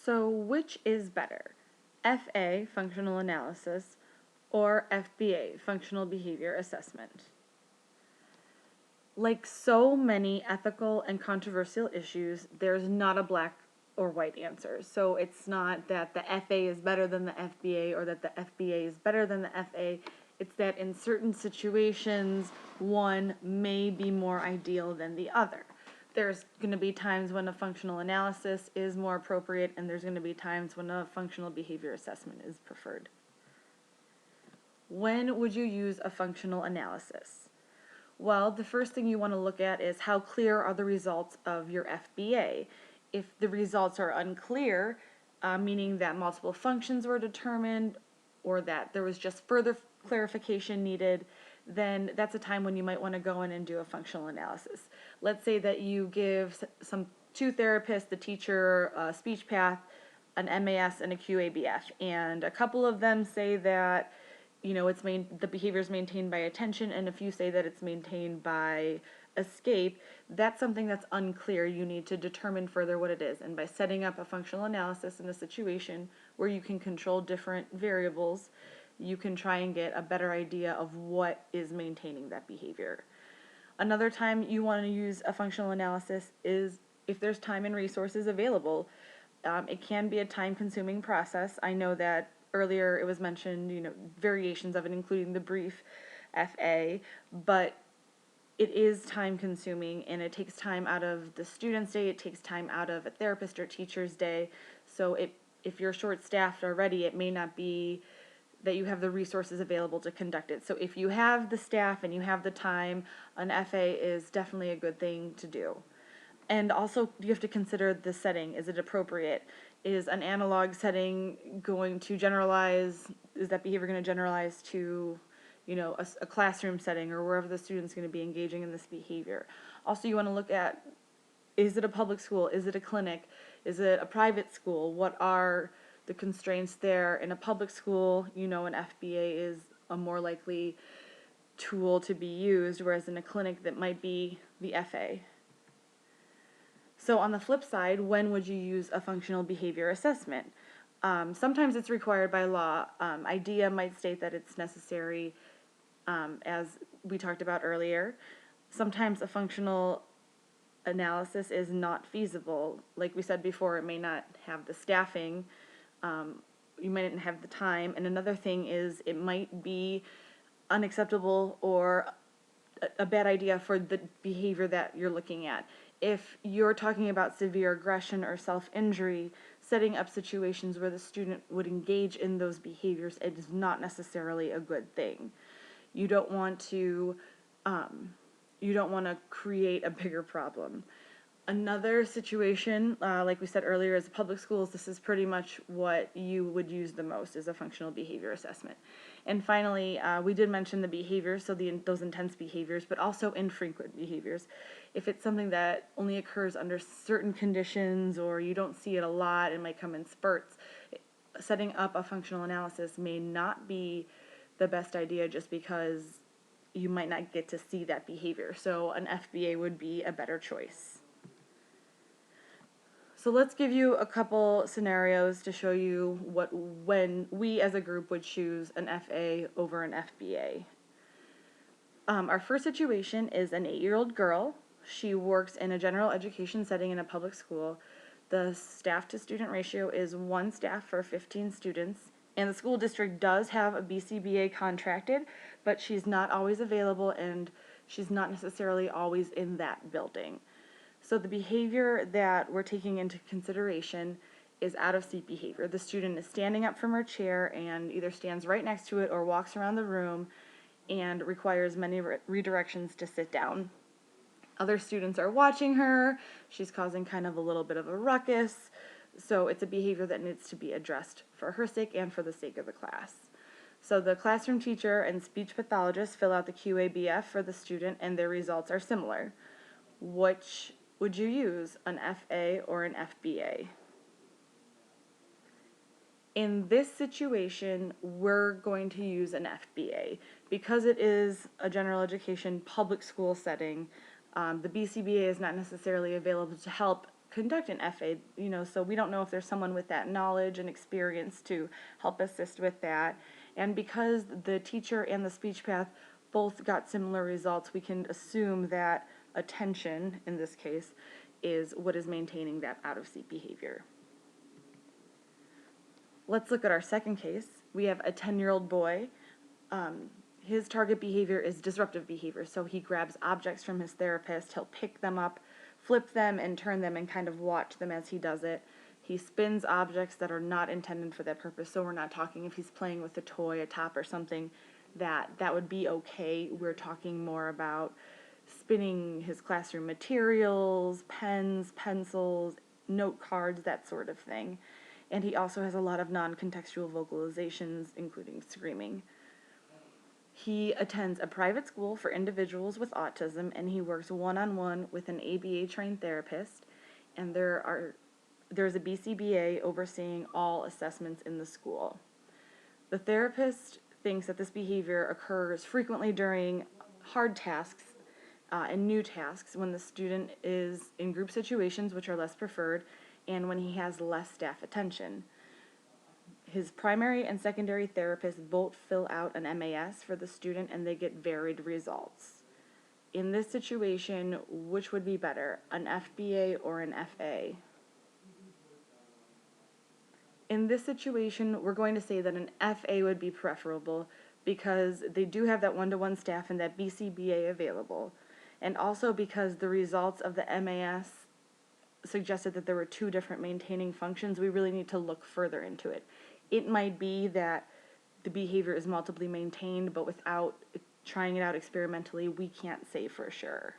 So which is better, FA, functional analysis, or FBA, functional behavior assessment? Like so many ethical and controversial issues, there's not a black or white answer. So it's not that the FA is better than the FBA or that the FBA is better than the FA. It's that in certain situations, one may be more ideal than the other. There's going to be times when a functional analysis is more appropriate, and there's going to be times when a functional behavior assessment is preferred. When would you use a functional analysis? Well, the first thing you want to look at is how clear are the results of your FBA. If the results are unclear, meaning that multiple functions were determined or that there was just further clarification needed, then that's a time when you might want to go in and do a functional analysis. Let's say that you give two therapists, the teacher, a speech path, an MAS, and a QABF, and a couple of them say that the behavior is maintained by attention, and if you say that it's maintained by escape, that's something that's unclear. You need to determine further what it is, and by setting up a functional analysis in a situation where you can control different variables, you can try and get a better idea of what is maintaining that behavior. Another time you want to use a functional analysis is if there's time and resources available. It can be a time-consuming process. I know that earlier it was mentioned, variations of it, including the brief FA, but it is time-consuming, and it takes time out of the student's day, it takes time out of a therapist or teacher's day, so if you're short-staffed already, it may not be that you have the resources available to conduct it. So if you have the staff and you have the time, an FA is definitely a good thing to do. And also, you have to consider the setting. Is it appropriate? Is an analog setting going to generalize? Is that behavior going to generalize to, a classroom setting or wherever the student's going to be engaging in this behavior? Also, you want to look at, is it a public school? Is it a clinic? Is it a private school? What are the constraints there? In a public school, an FBA is a more likely tool to be used, whereas in a clinic that might be the FA. So on the flip side, when would you use a functional behavior assessment? Sometimes it's required by law. IDEA might state that it's necessary, as we talked about earlier. Sometimes a functional analysis is not feasible. Like we said before, it may not have the staffing, you might not have the time, and another thing is it might be unacceptable or a bad idea for the behavior that you're looking at. If you're talking about severe aggression or self-injury, setting up situations where the student would engage in those behaviors, it is not necessarily a good thing. You don't want to create a bigger problem. Another situation, like we said earlier, is public schools. This is pretty much what you would use the most, is a functional behavior assessment. And finally, we did mention the behaviors, so those intense behaviors, but also infrequent behaviors. If it's something that only occurs under certain conditions or you don't see it a lot, it might come in spurts, setting up a functional analysis may not be the best idea just because you might not get to see that behavior. So an FBA would be a better choice. So let's give you a couple scenarios to show you when we as a group would choose an FA over an FBA. Our first situation is an 8-year-old girl. She works in a general education setting in a public school. The staff to student ratio is 1 staff for 15 students, and the school district does have a BCBA contracted, but she's not always available and she's not necessarily always in that building. So the behavior that we're taking into consideration is out of seat behavior. The student is standing up from her chair and either stands right next to it or walks around the room and requires many redirections to sit down. Other students are watching her. She's causing kind of a little bit of a ruckus. So it's a behavior that needs to be addressed for her sake and for the sake of the class. So the classroom teacher and speech pathologist fill out the QABF for the student, and their results are similar. Which would you use, an FA or an FBA? In this situation, we're going to use an FBA. Because it is a general education public school setting, the BCBA is not necessarily available to help conduct an FA, so we don't know if there's someone with that knowledge and experience to help assist with that. And because the teacher and the speech path both got similar results, we can assume that attention, in this case, is what is maintaining that out-of-seat behavior. Let's look at our second case. We have a 10-year-old boy. His target behavior is disruptive behavior, so he grabs objects from his therapist, he'll pick them up, flip them, and turn them and kind of watch them as he does it. He spins objects that are not intended for that purpose, so we're not talking if he's playing with a toy, a top, or something that would be okay. We're talking more about spinning his classroom materials, pens, pencils, note cards, that sort of thing. And he also has a lot of non-contextual vocalizations, including screaming. He attends a private school for individuals with autism, and he works one-on-one with an ABA-trained therapist, and there's a BCBA overseeing all assessments in the school. The therapist thinks that this behavior occurs frequently during hard tasks and new tasks, when the student is in group situations, which are less preferred, and when he has less staff attention. His primary and secondary therapists both fill out an MAS for the student, and they get varied results. In this situation, which would be better, an FBA or an FA? In this situation, we're going to say that an FA would be preferable because they do have that one-to-one staff and that BCBA available, and also because the results of the MAS suggested that there were two different maintaining functions. We really need to look further into it. It might be that the behavior is multiply maintained, but without trying it out experimentally, we can't say for sure.